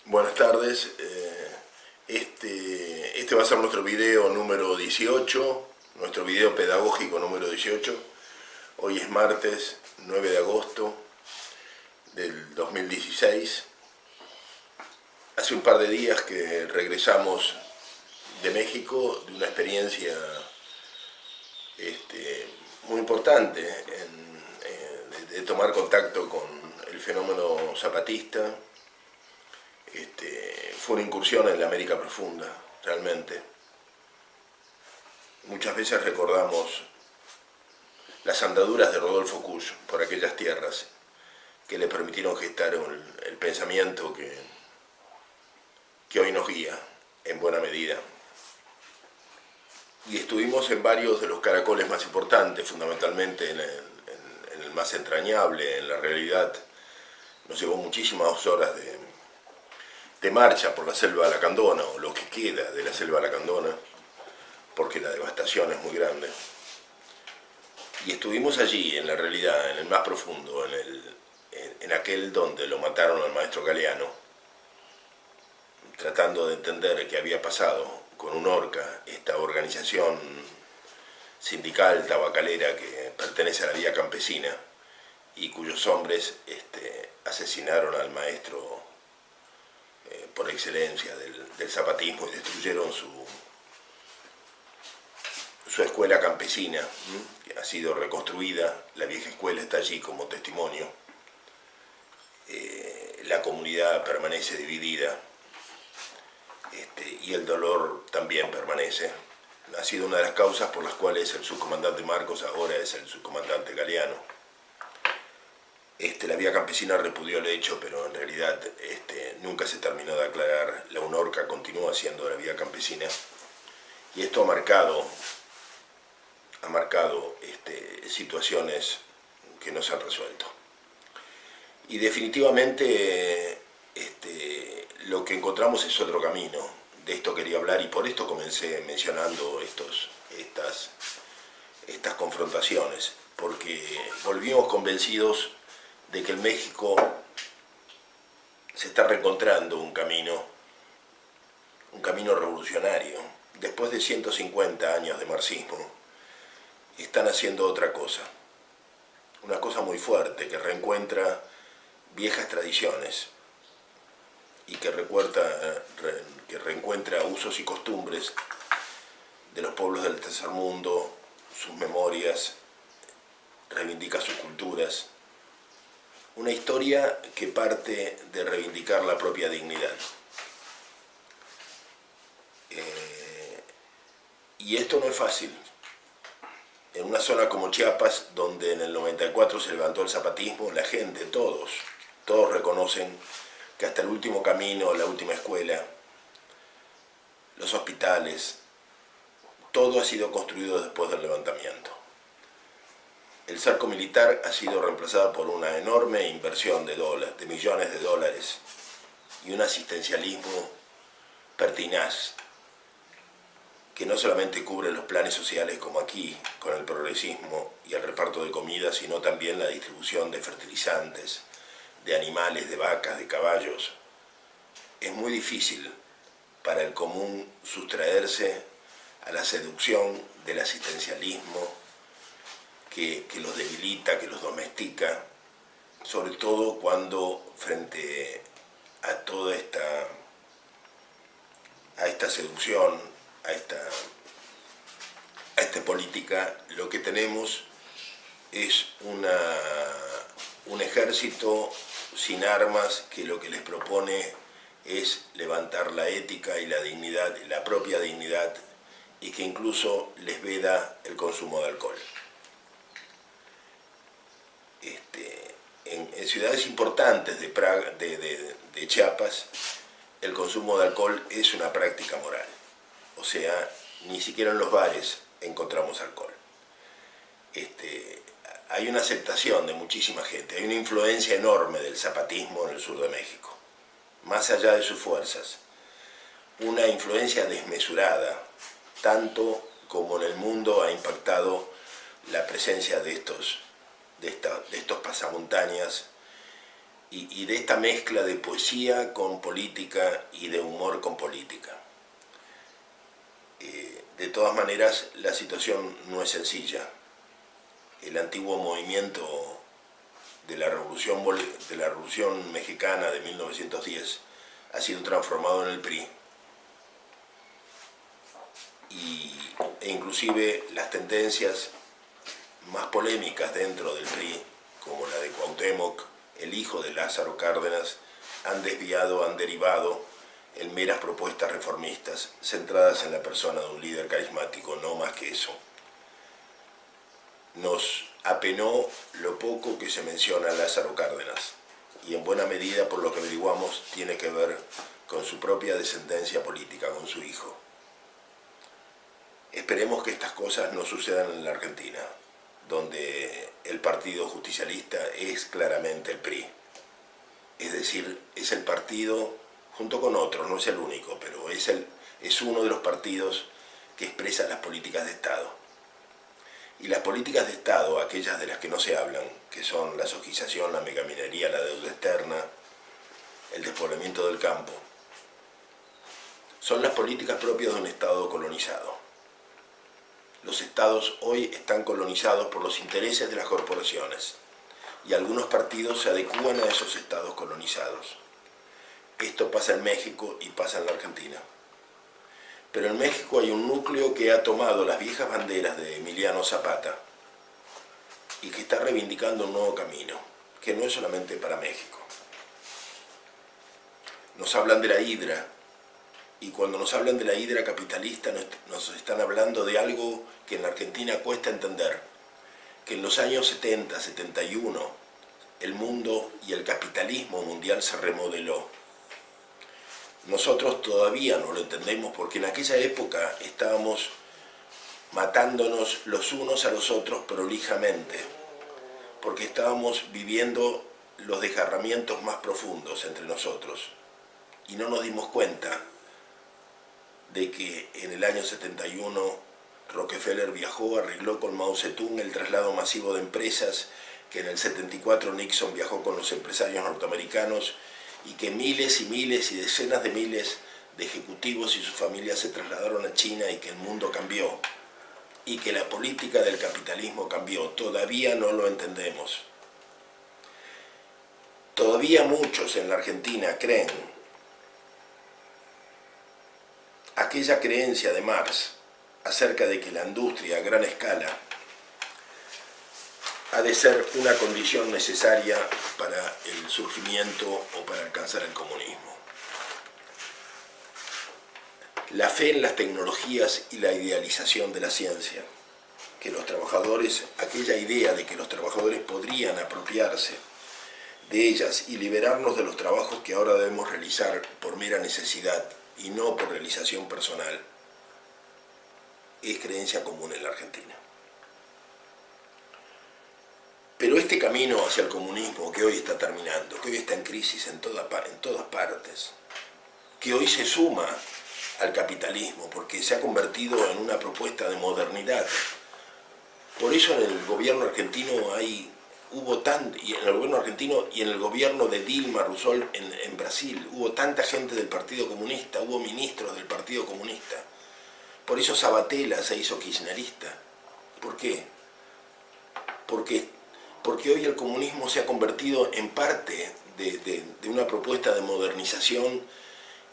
Buenas tardes. Este va a ser nuestro video número 18, nuestro video pedagógico número 18. Hoy es martes 9 de agosto del 2016. Hace un par de días que regresamos de México, de una experiencia muy importante de tomar contacto con el fenómeno zapatista. Fue una incursión en la América profunda, realmente. Muchas veces recordamos las andaduras de Rodolfo Kusch por aquellas tierras que le permitieron gestar el pensamiento que hoy nos guía en buena medida. Y estuvimos en varios de los caracoles más importantes, fundamentalmente en el más entrañable, en la realidad. Nos llevó muchísimas horas de marcha por la selva lacandona, o lo que queda de la selva lacandona, porque la devastación es muy grande. Y estuvimos allí, en la realidad, en el más profundo, en aquel donde lo mataron al maestro Galeano, tratando de entender qué había pasado con UNORCA, esta organización sindical tabacalera que pertenece a la Vía Campesina y cuyos hombres asesinaron al maestro por excelencia del zapatismo y destruyeron su escuela campesina, que ha sido reconstruida. La vieja escuela está allí como testimonio. La comunidad permanece dividida y el dolor también permanece. Ha sido una de las causas por las cuales el subcomandante Marcos ahora es el subcomandante Galeano. La Vía Campesina repudió el hecho, pero en realidad nunca se terminó de aclarar. La UNORCA continúa siendo la Vía Campesina, y esto ha marcado situaciones que no se han resuelto. Y definitivamente lo que encontramos es otro camino. De esto quería hablar y por esto comencé mencionando estas confrontaciones, porque volvimos convencidos de que en México se está reencontrando un camino revolucionario. Después de 150 años de marxismo, están haciendo otra cosa, una cosa muy fuerte que reencuentra viejas tradiciones y que reencuentra usos y costumbres de los pueblos del tercer mundo, sus memorias, reivindica sus culturas. Una historia que parte de reivindicar la propia dignidad. Y esto no es fácil. En una zona como Chiapas, donde en el 94 se levantó el zapatismo, la gente, todos reconocen que hasta el último camino, la última escuela, los hospitales, todo ha sido construido después del levantamiento. El cerco militar ha sido reemplazado por una enorme inversión de millones de dólares y un asistencialismo pertinaz que no solamente cubre los planes sociales como aquí, con el progresismo y el reparto de comida, sino también la distribución de fertilizantes, de animales, de vacas, de caballos. Es muy difícil para el común sustraerse a la seducción del asistencialismo que los debilita, que los domestica, sobre todo cuando frente a toda esta seducción, a esta política, lo que tenemos es un ejército sin armas que lo que les propone es levantar la ética y la dignidad, la propia dignidad, y que incluso les veda el consumo de alcohol. En ciudades importantes de Chiapas, el consumo de alcohol es una práctica moral. O sea, ni siquiera en los bares encontramos alcohol. Hay una aceptación de muchísima gente, hay una influencia enorme del zapatismo en el sur de México, más allá de sus fuerzas. Una influencia desmesurada, tanto como en el mundo ha impactado la presencia de estos pasamontañas y de esta mezcla de poesía con política y de humor con política. De todas maneras, la situación no es sencilla. El antiguo movimiento de la Revolución Mexicana de 1910 ha sido transformado en el PRI. E inclusive las tendencias más polémicas dentro del PRI, como la de Cuauhtémoc, el hijo de Lázaro Cárdenas, han derivado en meras propuestas reformistas centradas en la persona de un líder carismático, no más que eso. Nos apenó lo poco que se menciona a Lázaro Cárdenas, y en buena medida, por lo que averiguamos, tiene que ver con su propia descendencia política, con su hijo. Esperemos que estas cosas no sucedan en la Argentina, donde el partido justicialista es claramente el PRI. Es decir, es el partido, junto con otros, no es el único, pero es uno de los partidos que expresa las políticas de Estado. Y las políticas de Estado, aquellas de las que no se hablan, que son la sojización, la megaminería, la deuda externa, el despoblamiento del campo, son las políticas propias de un Estado colonizado. Los estados hoy están colonizados por los intereses de las corporaciones y algunos partidos se adecúan a esos estados colonizados. Esto pasa en México y pasa en la Argentina. Pero en México hay un núcleo que ha tomado las viejas banderas de Emiliano Zapata y que está reivindicando un nuevo camino, que no es solamente para México. Nos hablan de la hidra, y cuando nos hablan de la hidra capitalista nos están hablando de algo que en la Argentina cuesta entender, que en los años 70, 71, el mundo y el capitalismo mundial se remodeló. Nosotros todavía no lo entendemos porque en aquella época estábamos matándonos los unos a los otros prolijamente, porque estábamos viviendo los desgarramientos más profundos entre nosotros y no nos dimos cuenta de que en el año 71 Rockefeller viajó, arregló con Mao Zedong el traslado masivo de empresas, que en el 74 Nixon viajó con los empresarios norteamericanos y que miles y miles y decenas de miles de ejecutivos y sus familias se trasladaron a China y que el mundo cambió y que la política del capitalismo cambió. Todavía no lo entendemos. Todavía muchos en la Argentina creen aquella creencia de Marx acerca de que la industria a gran escala ha de ser una condición necesaria para el surgimiento o para alcanzar el comunismo. La fe en las tecnologías y la idealización de la ciencia, que los trabajadores, aquella idea de que los trabajadores podrían apropiarse de ellas y liberarnos de los trabajos que ahora debemos realizar por mera necesidad y no por realización personal, es creencia común en la Argentina. Pero este camino hacia el comunismo que hoy está terminando, que hoy está en crisis en todas partes, que hoy se suma al capitalismo porque se ha convertido en una propuesta de modernidad. Por eso en el gobierno argentino y en el gobierno argentino y en el gobierno de Dilma Rousseff en Brasil hubo tanta gente del Partido Comunista, hubo ministros del Partido Comunista. Por eso Sabatella se hizo kirchnerista. ¿Por qué? Porque hoy el comunismo se ha convertido en parte de una propuesta de modernización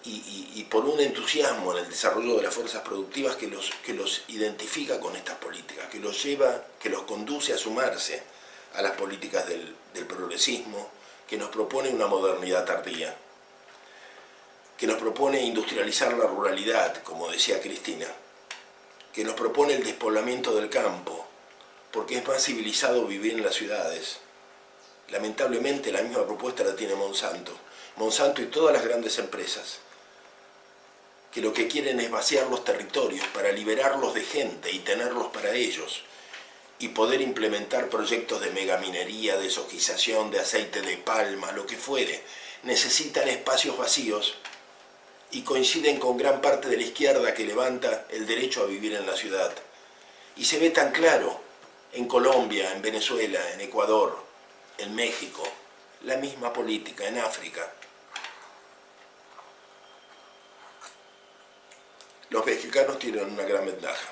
y por un entusiasmo en el desarrollo de las fuerzas productivas que los identifica con estas políticas, que los conduce a sumarse a las políticas del progresismo, que nos propone una modernidad tardía, que nos propone industrializar la ruralidad, como decía Cristina, que nos propone el despoblamiento del campo, porque es más civilizado vivir en las ciudades. Lamentablemente la misma propuesta la tiene Monsanto y todas las grandes empresas, que lo que quieren es vaciar los territorios para liberarlos de gente y tenerlos para ellos, y poder implementar proyectos de megaminería, de sojización, de aceite de palma, lo que fuere. Necesitan espacios vacíos y coinciden con gran parte de la izquierda que levanta el derecho a vivir en la ciudad. Y se ve tan claro en Colombia, en Venezuela, en Ecuador, en México, la misma política en África. Los mexicanos tienen una gran ventaja.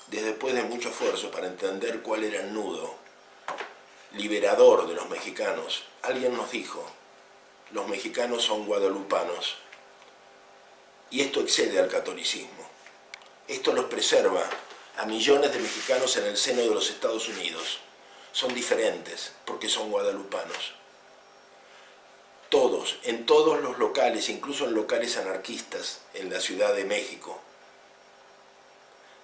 Después de mucho esfuerzo para entender cuál era el nudo liberador de los mexicanos, alguien nos dijo: los mexicanos son guadalupanos, y esto excede al catolicismo. Esto los preserva a millones de mexicanos en el seno de los Estados Unidos. Son diferentes porque son guadalupanos. Todos, en todos los locales, incluso en locales anarquistas en la Ciudad de México,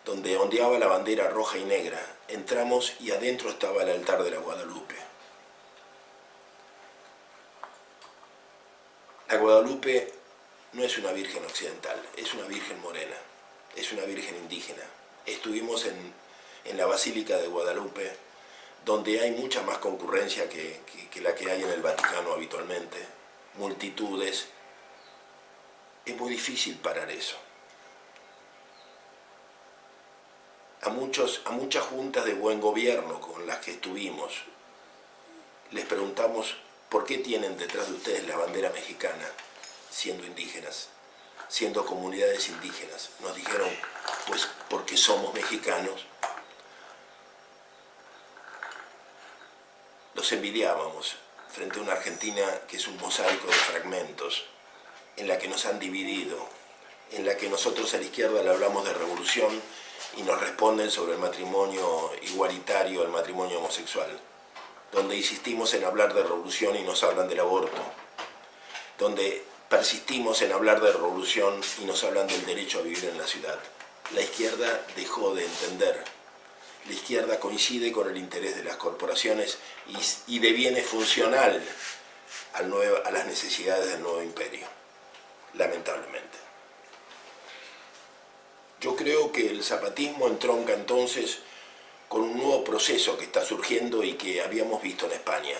donde ondeaba la bandera roja y negra, entramos y adentro estaba el altar de la Guadalupe. La Guadalupe no es una virgen occidental, es una virgen morena, es una virgen indígena. Estuvimos en la Basílica de Guadalupe, donde hay mucha más concurrencia que la que hay en el Vaticano habitualmente, multitudes. Es muy difícil parar eso. A muchas juntas de buen gobierno con las que estuvimos, les preguntamos por qué tienen detrás de ustedes la bandera mexicana, siendo indígenas, siendo comunidades indígenas. Nos dijeron, pues porque somos mexicanos. Los envidiábamos frente a una Argentina que es un mosaico de fragmentos, en la que nos han dividido, en la que nosotros a la izquierda le hablamos de revolución y nos responden sobre el matrimonio igualitario, el matrimonio homosexual, donde insistimos en hablar de revolución y nos hablan del aborto, donde persistimos en hablar de revolución y nos hablan del derecho a vivir en la ciudad. La izquierda dejó de entender. La izquierda coincide con el interés de las corporaciones y deviene funcional a las necesidades del nuevo imperio, lamentablemente. Yo creo que el zapatismo entronca entonces con un nuevo proceso que está surgiendo y que habíamos visto en España.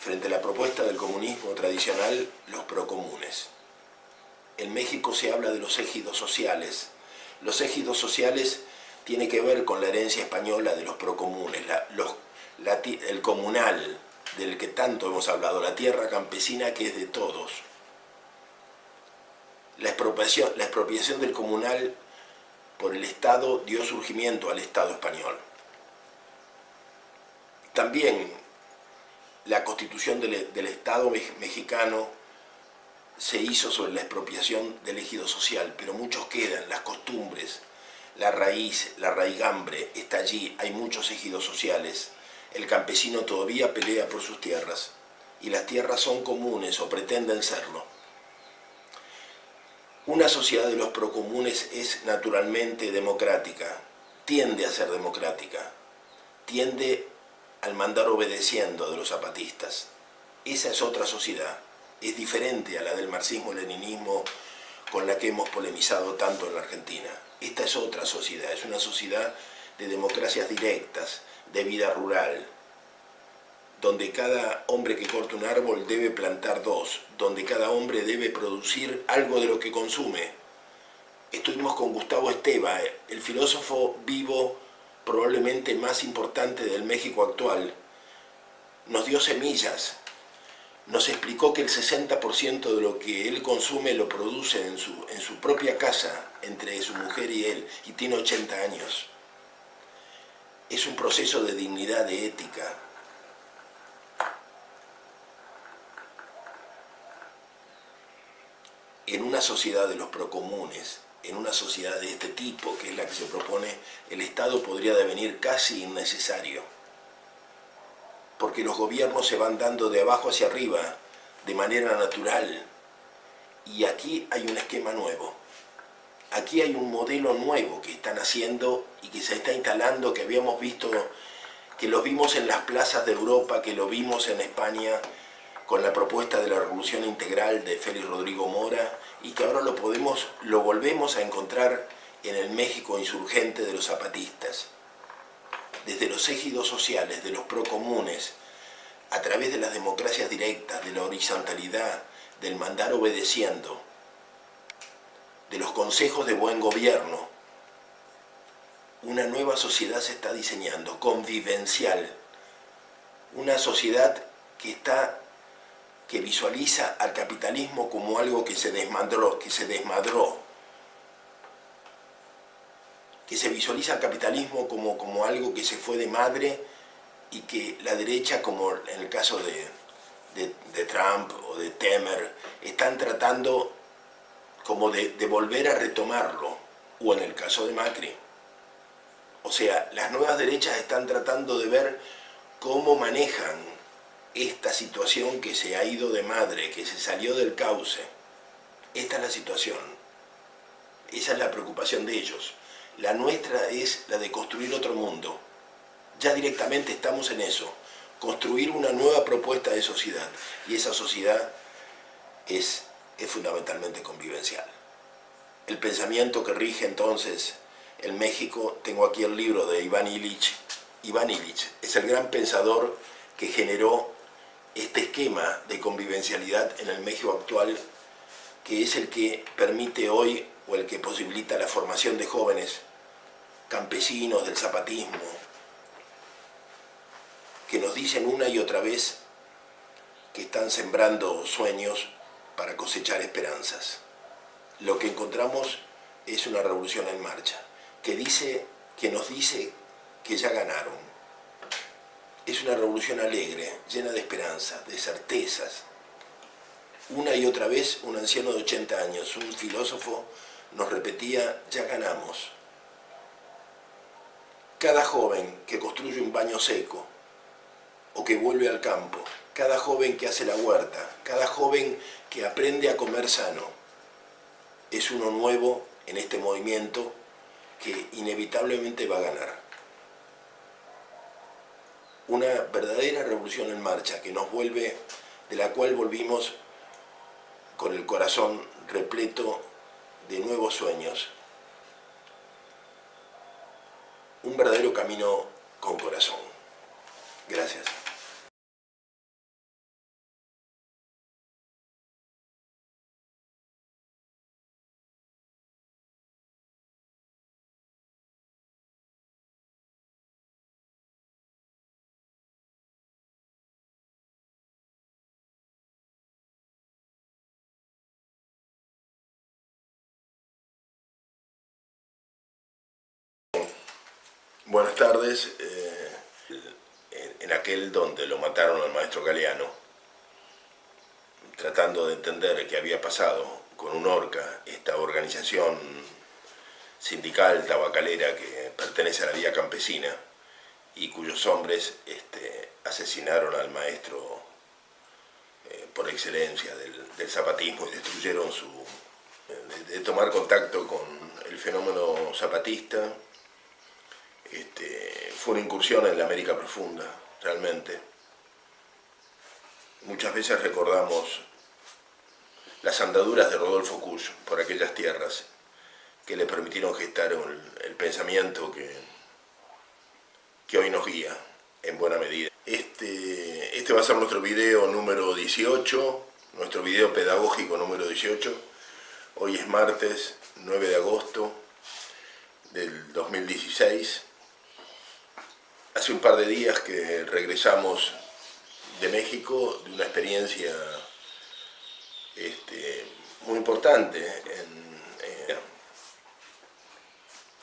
Frente a la propuesta del comunismo tradicional, los procomunes. En México se habla de los ejidos sociales. Los ejidos sociales tienen que ver con la herencia española de los procomunes, el comunal, del que tanto hemos hablado, la tierra campesina que es de todos. La expropiación del comunal por el Estado dio surgimiento al Estado español. También la constitución del Estado mexicano se hizo sobre la expropiación del ejido social, pero muchos quedan, las costumbres, la raíz, la raigambre está allí, hay muchos ejidos sociales. El campesino todavía pelea por sus tierras y las tierras son comunes o pretenden serlo. Una sociedad de los procomunes es naturalmente democrática, tiende a ser democrática, tiende al mandar obedeciendo de los zapatistas. Esa es otra sociedad, es diferente a la del marxismo-leninismo con la que hemos polemizado tanto en la Argentina. Esta es otra sociedad, es una sociedad de democracias directas, de vida rural, donde cada hombre que corta un árbol debe plantar dos, donde cada hombre debe producir algo de lo que consume. Estuvimos con Gustavo Esteva, el filósofo vivo probablemente más importante del México actual. Nos dio semillas, nos explicó que el 60% de lo que él consume lo produce en su propia casa, entre su mujer y él, y tiene 80 años. Es un proceso de dignidad, de ética. En una sociedad de los procomunes, en una sociedad de este tipo, que es la que se propone, el Estado podría devenir casi innecesario, porque los gobiernos se van dando de abajo hacia arriba, de manera natural, y aquí hay un esquema nuevo, aquí hay un modelo nuevo que están haciendo y que se está instalando, que habíamos visto, que lo vimos en las plazas de Europa, que lo vimos en España, con la propuesta de la Revolución Integral de Félix Rodrigo Mora, y que ahora lo volvemos a encontrar en el México insurgente de los zapatistas. Desde los ejidos sociales, de los procomunes, a través de las democracias directas, de la horizontalidad, del mandar obedeciendo, de los consejos de buen gobierno, una nueva sociedad se está diseñando, convivencial. Una sociedad que visualiza al capitalismo como algo que se desmadró, que se visualiza al capitalismo como algo que se fue de madre, y que la derecha, como en el caso de Trump o de Temer, están tratando como de volver a retomarlo, o en el caso de Macri. O sea, las nuevas derechas están tratando de ver cómo manejan esta situación que se ha ido de madre, que se salió del cauce. Esta es la situación. Esa es la preocupación de ellos. La nuestra es la de construir otro mundo. Ya directamente estamos en eso. Construir una nueva propuesta de sociedad. Y esa sociedad es fundamentalmente convivencial. El pensamiento que rige entonces en México, tengo aquí el libro de Iván Illich. Iván Illich es el gran pensador que generó este esquema de convivencialidad en el México actual, que es el que permite hoy, o el que posibilita la formación de jóvenes campesinos del zapatismo, que nos dicen una y otra vez que están sembrando sueños para cosechar esperanzas. Lo que encontramos es una revolución en marcha, que nos dice que ya ganaron. Es una revolución alegre, llena de esperanzas, de certezas. Una y otra vez un anciano de 80 años, un filósofo, nos repetía: ya ganamos. Cada joven que construye un baño seco o que vuelve al campo, cada joven que hace la huerta, cada joven que aprende a comer sano, es uno nuevo en este movimiento que inevitablemente va a ganar. Una verdadera revolución en marcha de la cual volvimos con el corazón repleto de nuevos sueños. Un verdadero camino con corazón. Gracias. Buenas tardes. En aquel donde lo mataron al maestro Galeano, tratando de entender qué había pasado con UNORCA, esta organización sindical tabacalera que pertenece a la Vía Campesina y cuyos hombres asesinaron al maestro por excelencia del zapatismo y destruyeron de tomar contacto con el fenómeno zapatista. Fue una incursión en la América profunda, realmente. Muchas veces recordamos las andaduras de Rodolfo Kusch por aquellas tierras que le permitieron gestar el pensamiento que hoy nos guía en buena medida. Este va a ser nuestro video número 18, nuestro video pedagógico número 18. Hoy es martes 9 de agosto del 2016. Hace un par de días que regresamos de México, de una experiencia muy importante,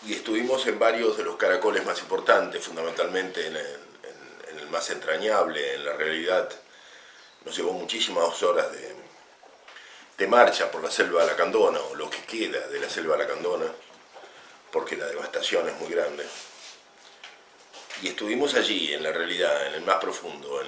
y estuvimos en varios de los caracoles más importantes, fundamentalmente en el más entrañable, en la realidad. Nos llevó muchísimas horas de marcha por la selva lacandona, o lo que queda de la selva lacandona, porque la devastación es muy grande. Y estuvimos allí, en la realidad, en el más profundo,